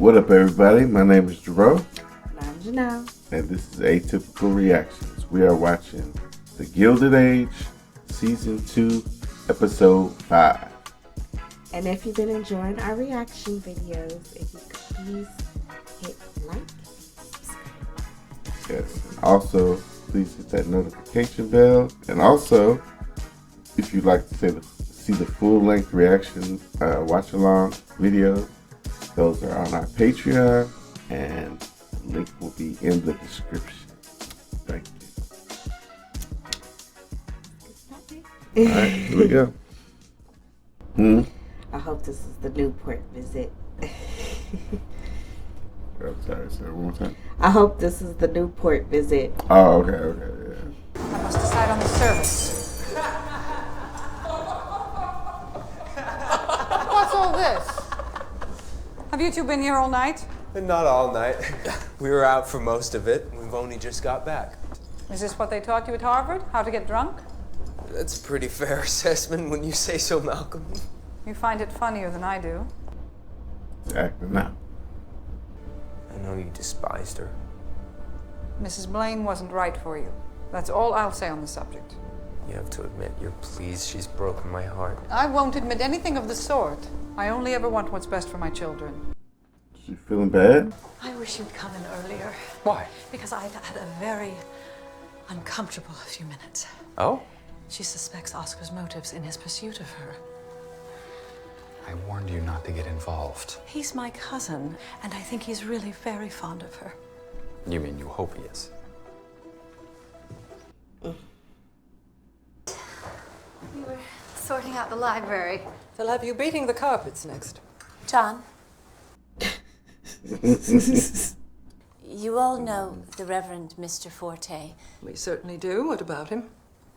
What up, everybody? My name is Jerome. And I'm Janelle. And this is Atypical Reactions. We are watching The Gilded Age, Season 2, Episode 5. And if you've been enjoying our reaction videos, if you could please hit like, subscribe. Yes. And also, please hit that notification bell. And also, if you'd like to see the full-length reaction watch-along videos, those are on our Patreon, and the link will be in the description. Thank you. All right, here we go. I hope this is the Newport visit. I'm sorry, say it one more time. I hope this is the Newport visit. Oh, okay, yeah. I must decide on the service. What's all this? Have you two been here all night? Not all night. We were out for most of it. We've only just got back. Is this what they taught you at Harvard? How to get drunk? That's a pretty fair assessment when you say so, Malcolm. You find it funnier than I do. Exactly now. I know you despised her. Mrs. Blaine wasn't right for you. That's all I'll say on the subject. You have to admit you're pleased she's broken my heart. I won't admit anything of the sort. I only ever want what's best for my children. You feeling bad? I wish you'd come in earlier. Why? Because I've had a very uncomfortable few minutes. Oh? She suspects Oscar's motives in his pursuit of her. I warned you not to get involved. He's my cousin, and I think he's really very fond of her. You mean you hope he is? We were sorting out the library. They'll have you beating the carpets next. John. You all know the Reverend Mr. Forte. We certainly do. What about him?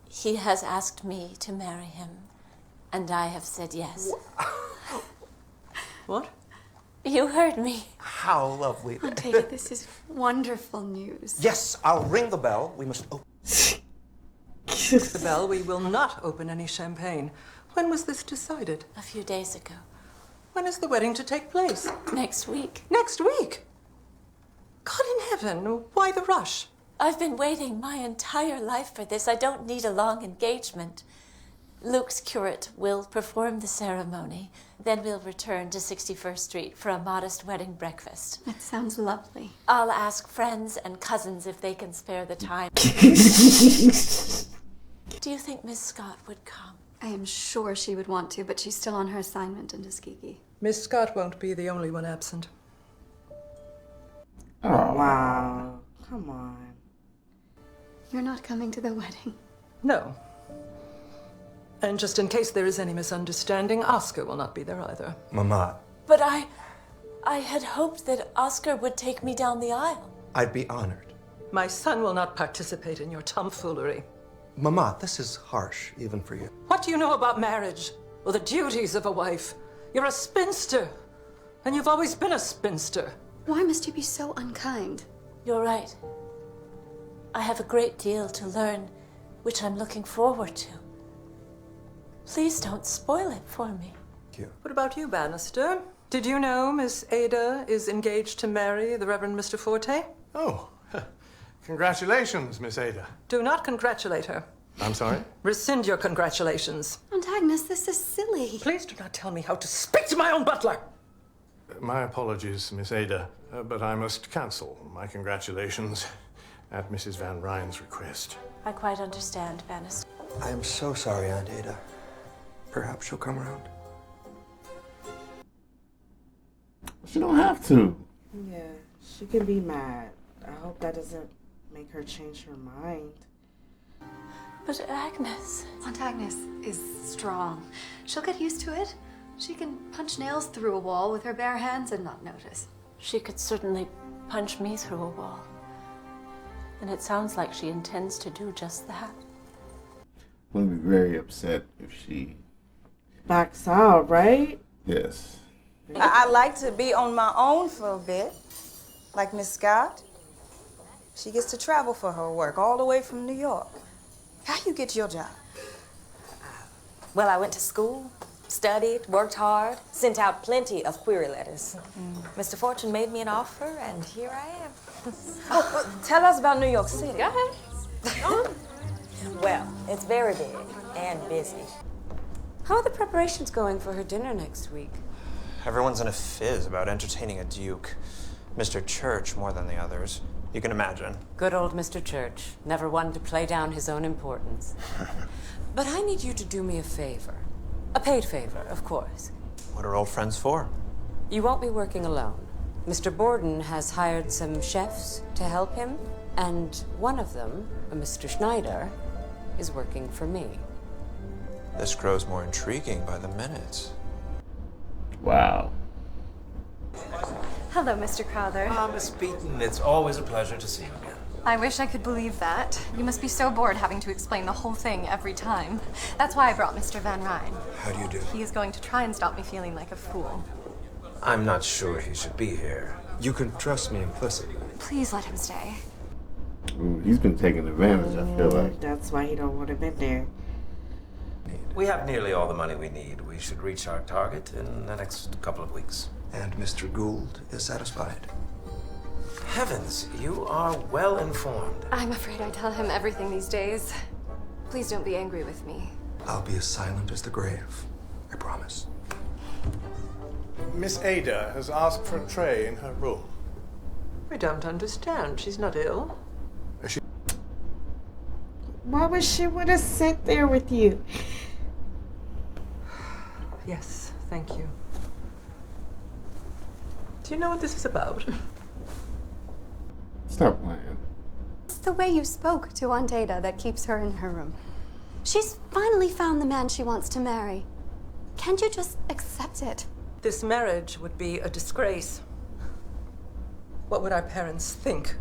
He has asked me to marry him, and I have said yes. What? You heard me. How lovely. I'll take it. This is wonderful news. Yes, I'll ring the bell. We must open. The bell, we will not open any champagne. When was this decided? A few days ago. When is the wedding to take place? Next week. Next week? God in heaven, why the rush? I've been waiting my entire life for this. I don't need a long engagement. Luke's curate will perform the ceremony. Then we'll return to 61st Street for a modest wedding breakfast. That sounds lovely. I'll ask friends and cousins if they can spare the time. Do you think Miss Scott would come? I am sure she would want to, but she's still on her assignment in Tuskegee. Miss Scott won't be the only one absent. Oh, Wow. Come on. You're not coming to the wedding. No. And just in case there is any misunderstanding, Oscar will not be there either. Mama, But I had hoped that Oscar would take me down the aisle. I'd be honored. My son will not participate in your tomfoolery. Mama, this is harsh, even for you. What do you know about marriage or the duties of a wife? You're a spinster, and you've always been a spinster. Why must you be so unkind? You're right. I have a great deal to learn, which I'm looking forward to. Please don't spoil it for me. Thank you. What about you, Bannister? Did you know Miss Ada is engaged to marry the Reverend Mr. Forte? Oh, congratulations, Miss Ada. Do not congratulate her. I'm sorry? Rescind your congratulations. Aunt Agnes, this is silly. Please do not tell me how to speak to my own butler. My apologies, Miss Ada, but I must cancel my congratulations at Mrs. Van Ryn's request. I quite understand, Bannister. I am so sorry, Aunt Ada. Perhaps she'll come around. She don't have to. Yeah, she can be mad. I hope that doesn't make her change her mind. But Agnes... Aunt Agnes is strong. She'll get used to it. She can punch nails through a wall with her bare hands and not notice. She could certainly punch me through a wall. And it sounds like she intends to do just that. I'm gonna be very upset if she. Backs out, right? Yes. I like to be on my own for a bit, like Miss Scott. She gets to travel for her work all the way from New York. How you get your job? Well, I went to school, Studied, worked hard, sent out plenty of query letters. Mr. Fortune made me an offer, and here I am. Well, tell us about New York City. Go ahead. Well, it's very big and busy. How are the preparations going for her dinner next week? Everyone's in a fizz about entertaining a duke. Mr. Church more than the others. You can imagine. Good old Mr. Church. Never one to play down his own importance. But I need you to do me a favor. A paid favor, of course. What are old friends for? You won't be working alone. Mr. Borden has hired some chefs to help him, and one of them, a Mr. Schneider, is working for me. This grows more intriguing by the minute. Wow. Hello, Mr. Crowther. Miss Beaton, it's always a pleasure to see you again. I wish I could believe that. You must be so bored having to explain the whole thing every time. That's why I brought Mr. Van Ryn. How do you do? He is going to try and stop me feeling like a fool. I'm not sure he should be here. You can trust me implicitly. Please let him stay. Ooh, he's been taking advantage, I feel like. That's why he don't want him in there. We have nearly all the money we need. We should reach our target in the next couple of weeks. And Mr. Gould is satisfied. Heavens, you are well informed. I'm afraid I tell him everything these days. Please don't be angry with me. I'll be as silent as the grave. I promise. Miss Ada has asked for a tray in her room. I don't understand. She's not ill. Why would she want to sit there with you? Yes, thank you. Do you know what this is about? Stop playing. It's the way you spoke to Aunt Ada that keeps her in her room. She's finally found the man she wants to marry. Can't you just accept it? This marriage would be a disgrace. What would our parents think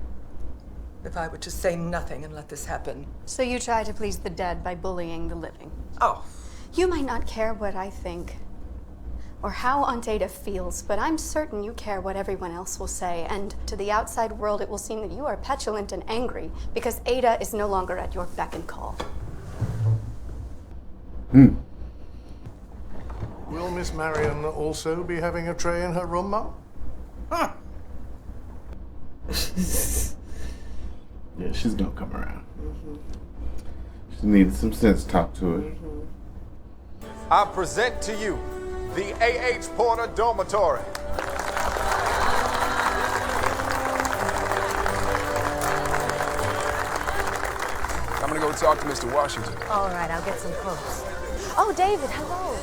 if I were to say nothing and let this happen? So you try to please the dead by bullying the living. Oh. You might not care what I think or how Aunt Ada feels, but I'm certain you care what everyone else will say, and to the outside world it will seem that you are petulant and angry because Ada is no longer at your beck and call. Will Miss Marion also be having a tray in her room, Mum? Huh. Yeah, she's gonna come around. She needed some sense talk to her. I present to you the A.H. Porter Dormitory. I'm gonna go talk to Mr. Washington. All right, I'll get some quotes. Oh, David, hello.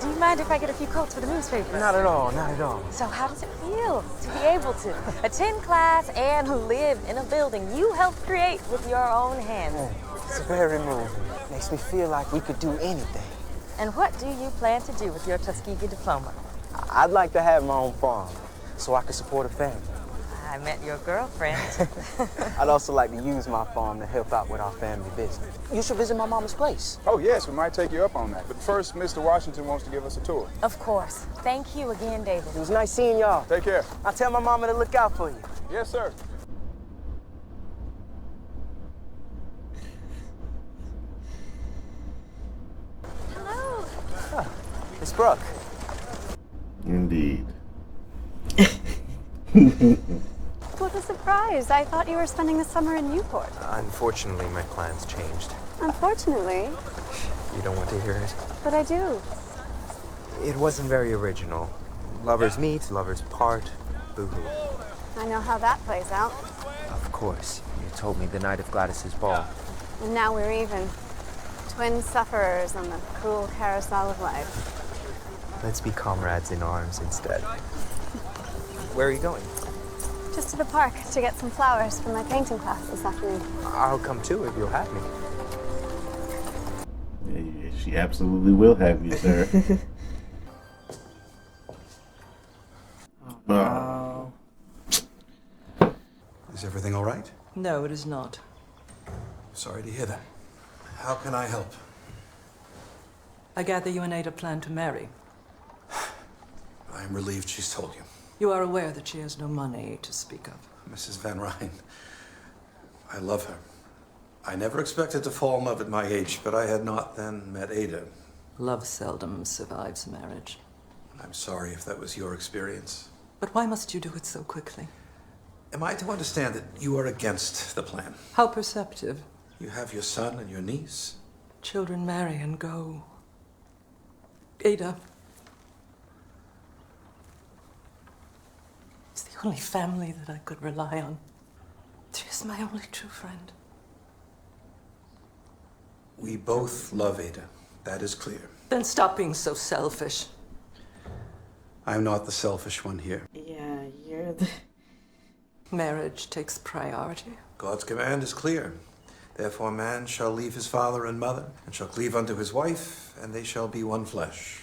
Do you mind if I get a few quotes for the newspaper? Not at all, not at all. So how does it feel to be able to attend class and live in a building you helped create with your own hands? It's very moving. Makes me feel like we could do anything. And what do you plan to do with your Tuskegee diploma? I'd like to have my own farm so I could support a family. I met your girlfriend. I'd also like to use my farm to help out with our family business. You should visit my mama's place. Oh, yes, we might take you up on that. But first, Mr. Washington wants to give us a tour. Of course. Thank you again, David. It was nice seeing y'all. Take care. I'll tell my mama to look out for you. Yes, sir. Hello. It's Brooke. Indeed. What a surprise. I thought you were spending the summer in Newport. Unfortunately, my plans changed. Unfortunately, You don't want to hear it? but I do. It wasn't very original. Lovers meet, lovers part, boo-hoo. I know how that plays out. Of course. You told me the night of Gladys's ball. And now we're even. Twin sufferers on the cruel carousel of life. Let's be comrades in arms instead. Where are you going? Just to the park to get some flowers for my painting class this afternoon. I'll come too if you'll have me. Yeah, she absolutely will have you, sir. Oh. Is everything all right? No, it is not. Sorry to hear that. How can I help? I gather you and Ada plan to marry. I'm relieved she's told you. You are aware that she has no money to speak of. Mrs. Van Ryn, I love her. I never expected to fall in love at my age, but I had not then met Ada. Love seldom survives marriage. I'm sorry if that was your experience. But why must you do it so quickly? Am I to understand that you are against the plan? How perceptive. You have your son and your niece. Children marry and go. Ada is the only family that I could rely on. She is my only true friend. We both love Ada. That is clear. Then stop being so selfish. I'm not the selfish one here. Yeah, you're the... Marriage takes priority. God's command is clear. Therefore man shall leave his father and mother, and shall cleave unto his wife, and they shall be one flesh.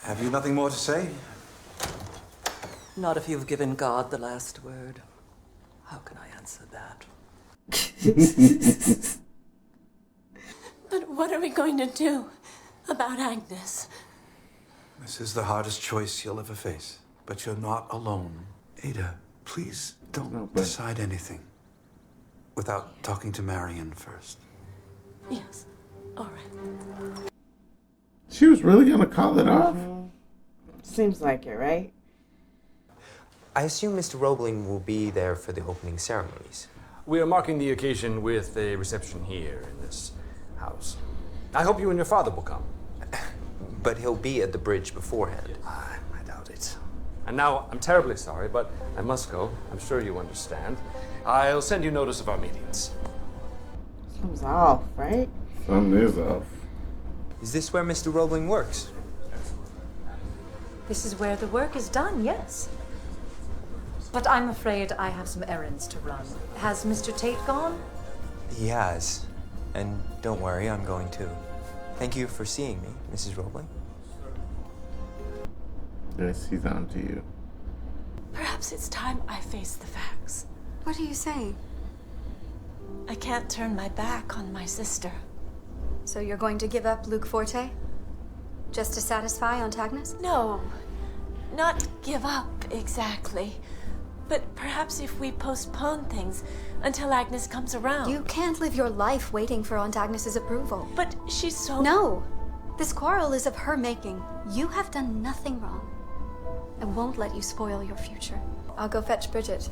Have you nothing more to say? Not if you've given God the last word. How can I answer that? But what are we going to do about Agnes? This is the hardest choice you'll ever face, but you're not alone. Ada, please don't decide anything without talking to Marion first. Yes. All right. She was really gonna call it off? Seems like it, right? I assume Mr. Roebling will be there for the opening ceremonies. We are marking the occasion with a reception here in this house. I hope you and your father will come. But he'll be at the bridge beforehand. Yes. I doubt it. And now, I'm terribly sorry, but I must go. I'm sure you understand. I'll send you notice of our meetings. Something's off, right? Something is off. Is this where Mr. Roebling works? This is where the work is done, yes. But I'm afraid I have some errands to run. Has Mr. Tate gone? He has. And don't worry, I'm going too. Thank you for seeing me, Mrs. Roebling. Yes, he's on to you. Perhaps it's time I face the facts. What are you saying? I can't turn my back on my sister. So you're going to give up Luke Forte? Just to satisfy Aunt Agnes? No, not give up exactly. But perhaps if we postpone things until Agnes comes around. You can't live your life waiting for Aunt Agnes's approval. But she's so... No! This quarrel is of her making. You have done nothing wrong. I won't let you spoil your future. I'll go fetch Bridget.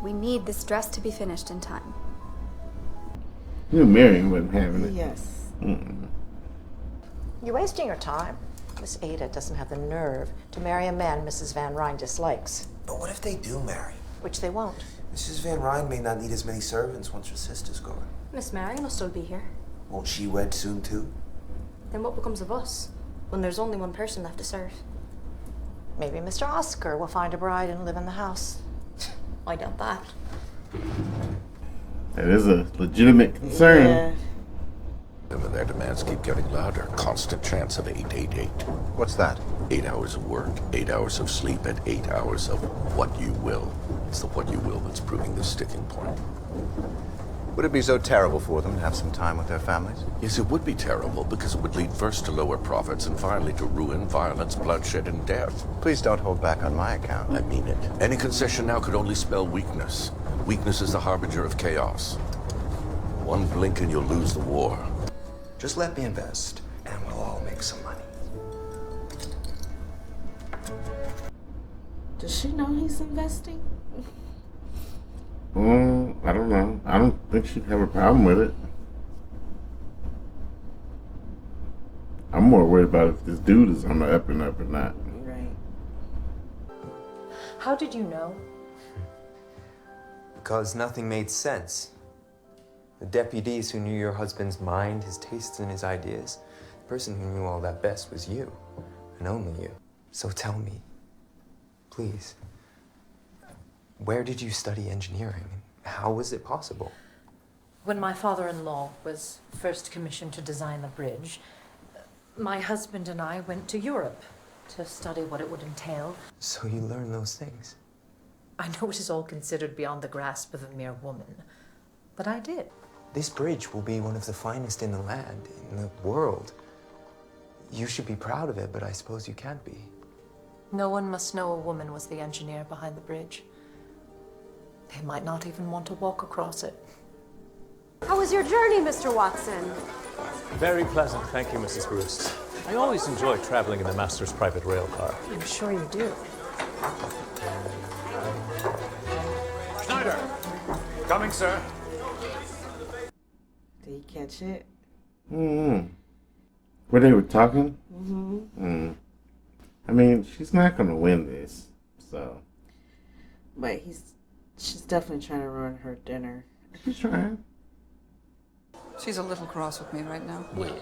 We need this dress to be finished in time. You knew Marion wasn't having it. Yes. You're wasting your time. Miss Ada doesn't have the nerve to marry a man Mrs. Van Ryn dislikes. But what if they do marry? Which they won't. Mrs. Van Ryn may not need as many servants once her sister's gone. Miss Marion will still be here. Won't she wed soon, too? Then what becomes of us when there's only one person left to serve? Maybe Mr. Oscar will find a bride and live in the house. I doubt that. That is a legitimate concern. Yeah. Their demands keep getting louder. Constant chance of 888. What's that? 8 hours of work, 8 hours of sleep, and 8 hours of what you will. It's the what you will that's proving the sticking point. Would it be so terrible for them to have some time with their families? Yes, it would be terrible because it would lead first to lower profits and finally to ruin, violence, bloodshed, and death. Please don't hold back on my account. I mean it. Any concession now could only spell weakness. Weakness is the harbinger of chaos. One blink and you'll lose the war. Just let me invest, and we'll all make some money. Does she know he's investing? I don't know. I don't think she'd have a problem with it. I'm more worried about if this dude is on the up and up or not. Right. How did you know? Because nothing made sense. The deputies who knew your husband's mind, his tastes, and his ideas, the person who knew all that best was you, and only you. So tell me, please, where did you study engineering? How was it possible? When my father-in-law was first commissioned to design the bridge, my husband and I went to Europe to study what it would entail. So you learned those things? I know it is all considered beyond the grasp of a mere woman, but I did. This bridge will be one of the finest in the land, in the world. You should be proud of it, but I suppose you can't be. No one must know a woman was the engineer behind the bridge. They might not even want to walk across it. How was your journey, Mr. Watson? Very pleasant, thank you, Mrs. Bruce. I always enjoy traveling in the Master's private rail car. I'm sure you do. Schneider! Coming, sir. Did you catch it? Mm-hmm. Where they were talking? Mm-hmm. I mean, she's not gonna win this, so. But she's definitely trying to ruin her dinner. She's trying. She's a little cross with me right now. Well,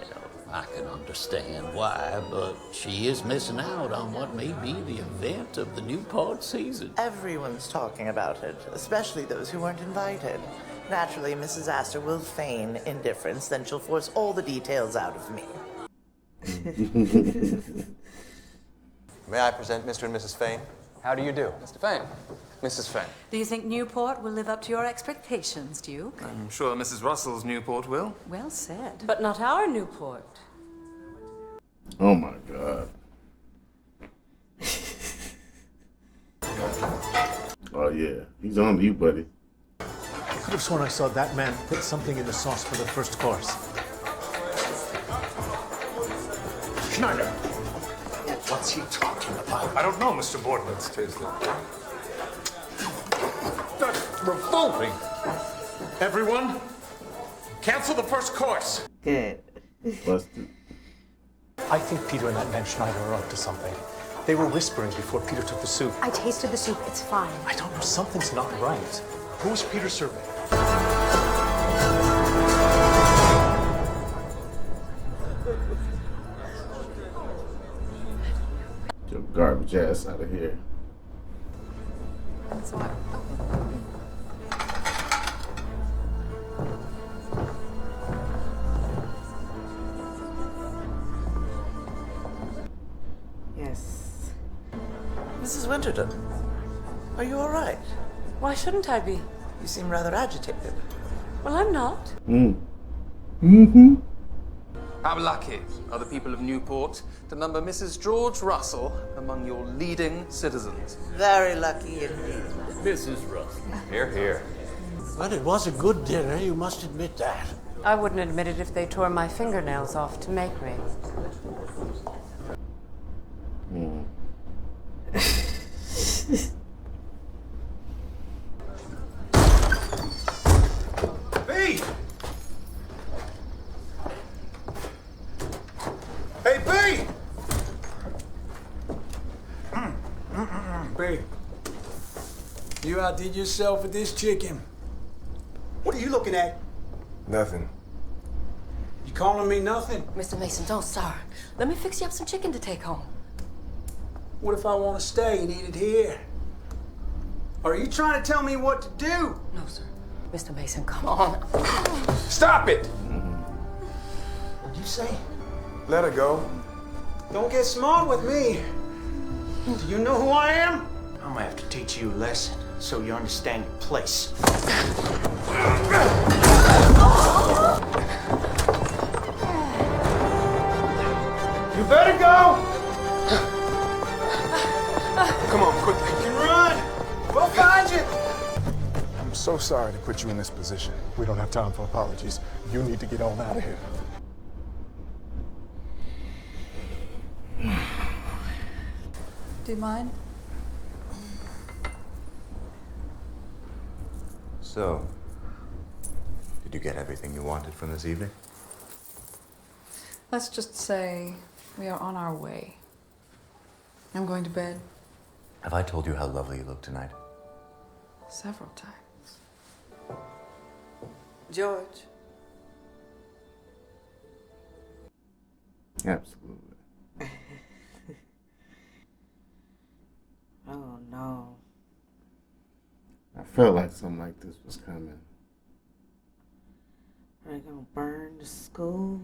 I can understand why, but she is missing out on what may be the event of the Newport season. Everyone's talking about it, especially those who weren't invited. Naturally, Mrs. Astor will feign indifference, then she'll force all the details out of me. May I present Mr. and Mrs. Fane? How do you do? Mr. Fane. Mrs. Fane. Do you think Newport will live up to your expectations, Duke? I'm sure Mrs. Russell's Newport will. Well said. But not our Newport. Oh my God. Oh yeah, he's on you, buddy. I could have sworn I saw that man put something in the sauce for the first course. Schneider! What's he talking about? I don't know, Mr. Borden. Let's taste it. That's revolting! Everyone, cancel the first course! Good. Busted. I think Peter and that man Schneider are up to something. They were whispering before Peter took the soup. I tasted the soup. It's fine. I don't know. Something's not right. Who was Peter serving? Your garbage ass out of here. Yes. Mrs. Winterton, are you all right? Why shouldn't I be? You seem rather agitated. Well, I'm not. Mm-hmm. How lucky are the people of Newport to number Mrs. George Russell among your leading citizens. Very lucky indeed. Mrs. Russell. Here, here. But it was a good dinner, you must admit that. I wouldn't admit it if they tore my fingernails off to make me. B! Hey, B! B, you outdid yourself with this chicken. What are you looking at? Nothing. You calling me nothing? Mr. Mason, don't start. Let me fix you up some chicken to take home. What if I want to stay and eat it here? Are you trying to tell me what to do? No, sir. Mr. Mason, come on. Stop it! What'd you say? Let her go. Don't get smart with me. Do you know who I am? I'm gonna have to teach you a lesson so you understand your place. You better go! Come on, quickly. You can run! We'll find you! I'm so sorry to put you in this position. We don't have time for apologies. You need to get on out of here. Do you mind? So, did you get everything you wanted from this evening? Let's just say we are on our way. I'm going to bed Have I told you how lovely you look tonight? several times. George. Absolutely. Oh no. I felt like something like this was coming. Are they gonna burn the school?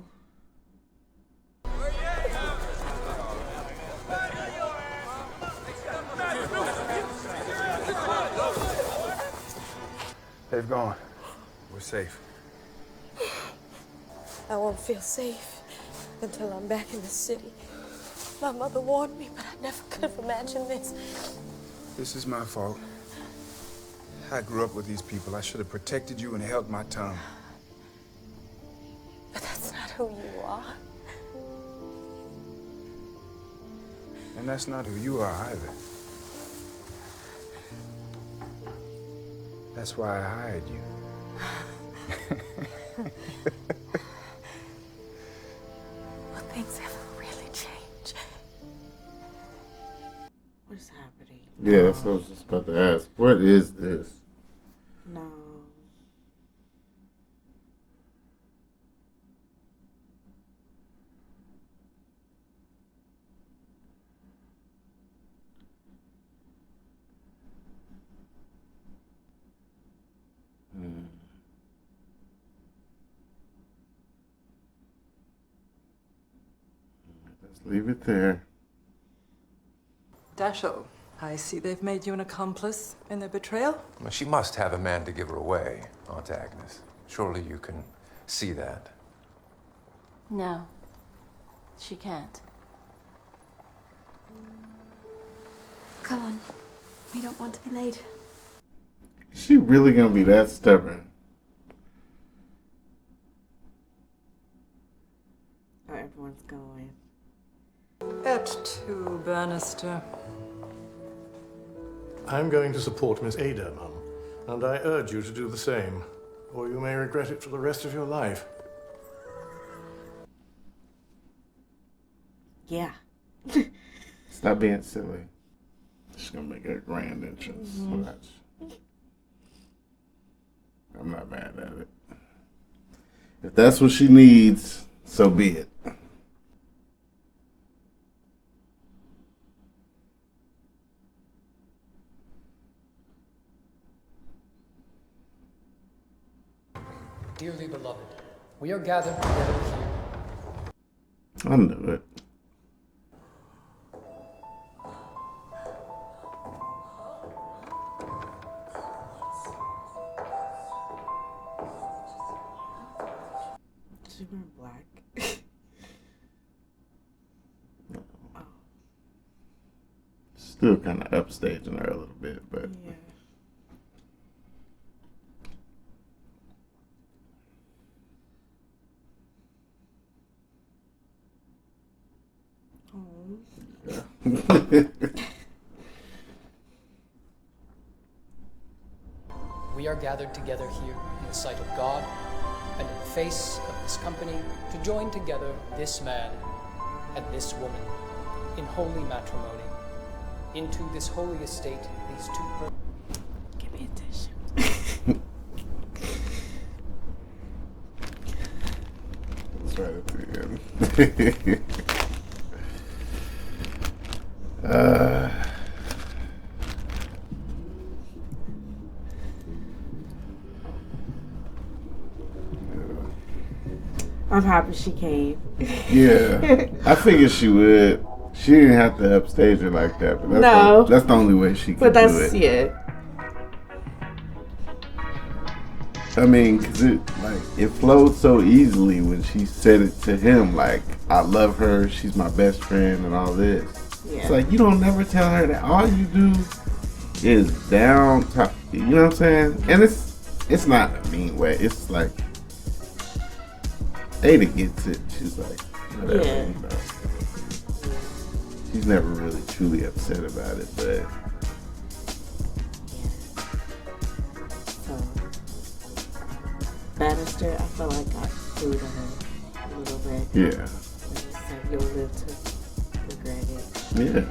They've gone. We're safe. I won't feel safe until I'm back in the city. My mother warned me, but I never could have imagined this. This is my fault. I grew up with these people. I should have protected you and held my tongue. who you are. And that's not who you are either. That's why I hired you. Will things ever really change? What is happening? Yeah, that's what I was just about to ask. What is this? No. Let's leave it there. Dashiell, I see they've made you an accomplice in their betrayal. Well, she must have a man to give her away, Aunt Agnes. Surely you can see that. No, she can't. Come on. We don't want to be late. Is she really gonna be that stubborn? Oh, everyone's going. Et tu, Bannister. I'm going to support Miss Ada, Mum, and I urge you to do the same, or you may regret it for the rest of your life. Yeah. Stop being silly. She's gonna make a grand entrance. Mhm. Watch. I'm not mad at it. If that's what she needs, so be it. Dearly beloved, we are gathered together here. I knew it. She wearing black. Still kind of upstaging her a little bit, but Yeah. We are gathered together here in the sight of God and in the face of this company to join together this man and this woman in holy matrimony. Into this holy estate, these two Give me a tissue. That's right at the end. I'm happy she came. Yeah, I figured she would. She didn't have to upstage her like that, but that's the only way she could do it. Yeah. I mean, cause it flowed so easily when she said it to him, like, I love her, she's my best friend, and all this. Yeah. It's like, you don't never tell her that. All you do is down top. You know what I'm saying? And it's not a mean way. It's like Ada gets it. She's like, whatever. Yeah. You know. She's never really truly upset about it, but. Bannister, I felt like got through to her a little bit. Yeah. And he said, you'll live to regret it. Yeah.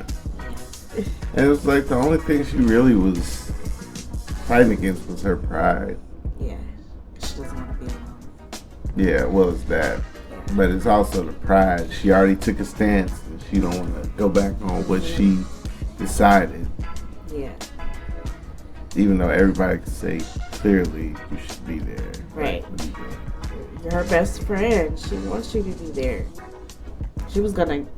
And it was like the only thing she really was fighting against was her pride. Yeah. She doesn't want to be alone. Yeah, well, it's that. But it's also the pride. She already took a stance and she don't want to go back on what she decided. Yeah. Even though everybody could say clearly you should be there. Right. What are you doing? You're her best friend. She wants you to be there. She was going to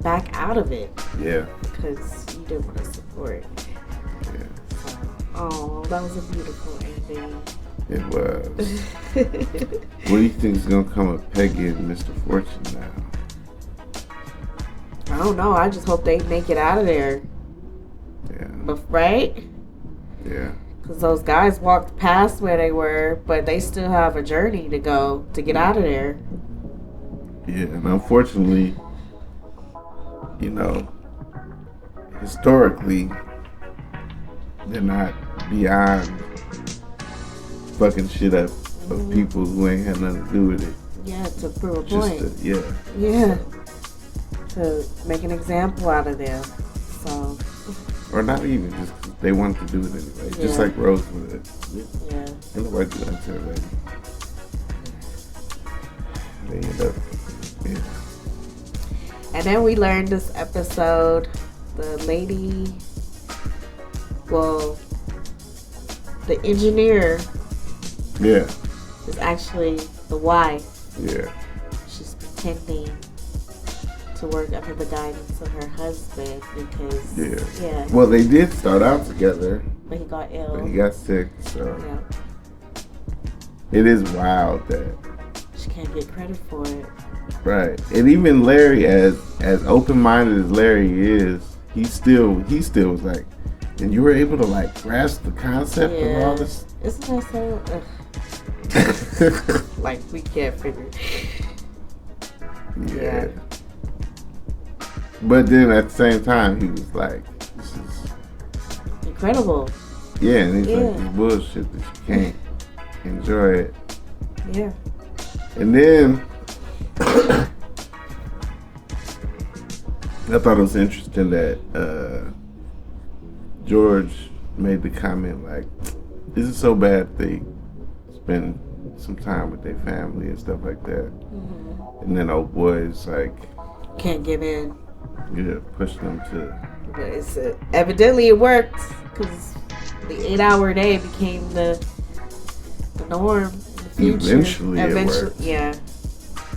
back out of it. Yeah. Because you didn't want to support. Yeah. So, oh, that was a beautiful ending. It was. What do you think is going to come of Peggy and Mr. Fortune now? I don't know. I just hope they make it out of there. Yeah. But, right? Yeah. Because those guys walked past where they were, but they still have a journey to go to get out of there. Yeah, and unfortunately, you know, historically, they're not beyond fucking shit up of people who ain't had nothing to do with it. Yeah, to prove a Just point. to, Yeah. To make an example out of them. So. Or not even, just 'cause they wanted to do it anyway. Just Yeah. like Rosewood. Yeah. Ain't nobody do that to her lady. They end up, yeah. And then we learned this episode, the lady, well, the engineer Yeah. is actually the wife. Yeah. She's pretending to work under the guidance of her husband because, Yeah. Well, they did start out together. But he got ill. But he got sick, so. Yeah. It is wild that. She can't get credit for it. Right. And even Larry, as open-minded as Larry is, he still was like, and you were able to like grasp the concept of all this. Isn't that so? Like, we can't figure it. Yeah. But then at the same time, he was like, this is incredible. Yeah, and he's like, this bullshit that you can't enjoy it. Yeah. And then I thought it was interesting that George made the comment like, this is so bad they spend some time with their family and stuff like that. Mm-hmm. And then old boy's like, can't give in. Yeah, push them to. But it's evidently it worked because the 8-hour day became the norm in the future. Eventually it worked. Yeah.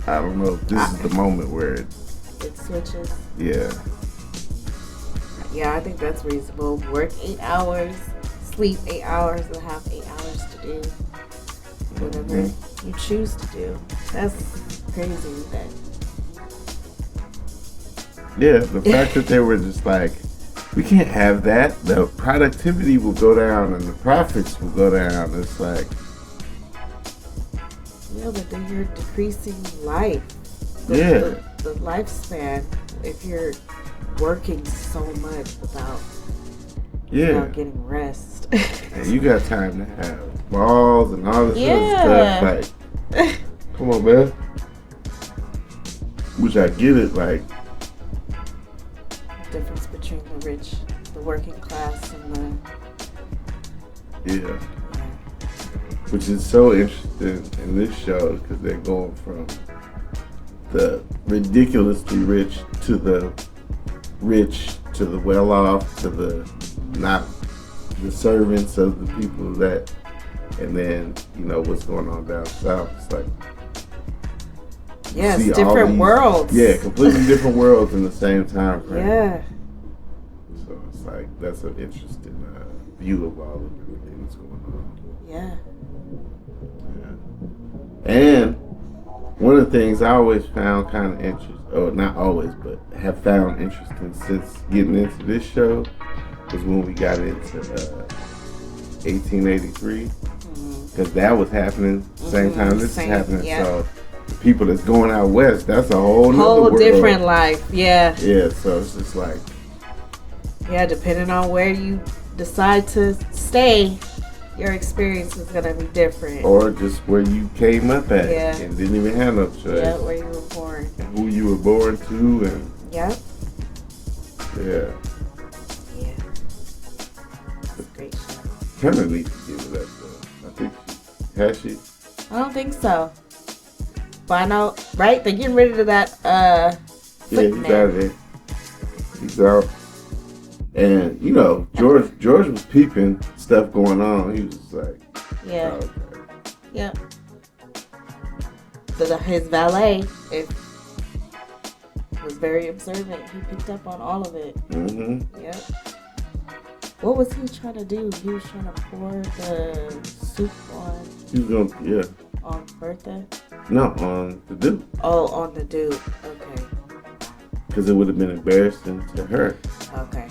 I don't know if this is the moment where it switches. Yeah. Yeah, I think that's reasonable. Work 8 hours, sleep 8 hours, and have 8 hours to do whatever you choose to do. That's crazy. That. Yeah, the fact that they were just like, we can't have that. The productivity will go down and the profits will go down. It's like, yeah, but then you're decreasing life. The lifespan if you're working so much without getting rest. And you got time to have balls and all this other stuff. Like, come on, man. Which I get it, like. The difference between the rich, the working class, and the. Yeah. Which is so interesting in this show because they're going from the ridiculously rich to the well-off to the not the servants of the people that, and then you know what's going on down south. It's like it's different worlds. Yeah, completely different worlds in the same time frame. Yeah. So it's like that's an interesting view of all of everything that's going on. Yeah. And one of the things I always found kind of interesting, or not always, but have found interesting since getting into this show, was when we got into 1883, because that was happening same time this is happening. Yeah. So the people that's going out west, that's a whole world. Different life. Yeah. Yeah. So it's just like. Yeah, depending on where you decide to stay, your experience is gonna be different. Or just where you came up at and didn't even have no choice. Yeah, where you were born. And who you were born to and. Yep. Yeah. Yeah. It's a great show. Kinda needs to give it up though. I think has she? I don't think so. But I know, right? They're getting rid of that Yeah, he's out of there. He's out. And you know, George was peeping stuff going on. He was just like, yeah, oh, okay. Yep. His valet was very observant. He picked up on all of it. Mm-hmm. Yep. What was he trying to do? He was trying to pour the soup on. He was gonna, On Bertha? No, on the dude. Oh, on the dude. Okay. Because it would have been embarrassing to her. Okay.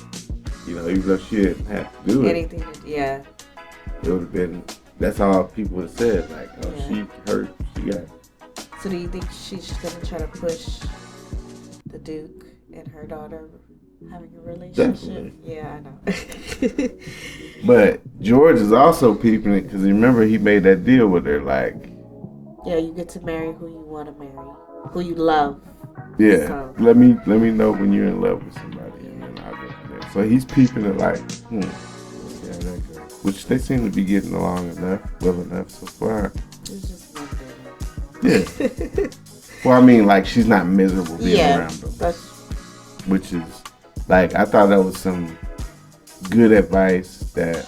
You know, even though she didn't have to do anything. Yeah. it would have been. That's all people would have said. Like, oh, she got. So do you think she's gonna try to push the Duke and her daughter having a relationship? Definitely. Yeah, I know. But George is also peeping it because remember he made that deal with her. Like, yeah, you get to marry who you want to marry, who you love. yeah, So. let me know when you're in love with somebody, and then I'll go from there. So he's peeping it like, yeah, that girl. Which they seem to be getting along well enough so far. It's just one thing. Yeah. Well, I mean, like, she's not miserable being around them. Which is, like, I thought that was some good advice that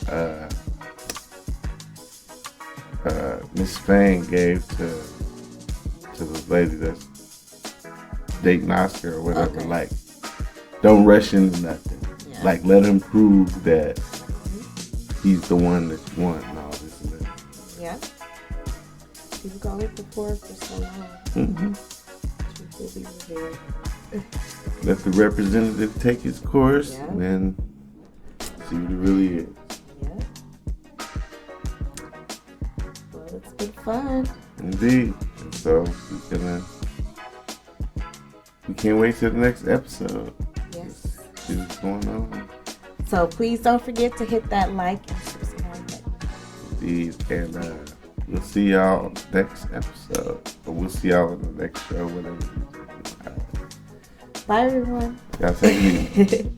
Miss Fang gave to the lady that's dating Oscar or whatever. Okay. Like, don't rush into nothing. Yeah. Like, let him prove that he's the one that you want and all this and that. Yeah. People call it the for so long. Mm-hmm. Truth will be revealed. Let the representative take his course and then see what it really is. Yeah. Well, it's been fun. Indeed. And so we can't wait till the next episode. Yes. See what's going on. So please don't forget to hit that like and subscribe button. Indeed. And we'll see y'all on the next episode. Or we'll see y'all on the next show, whatever. Bye, everyone. Y'all take it easy.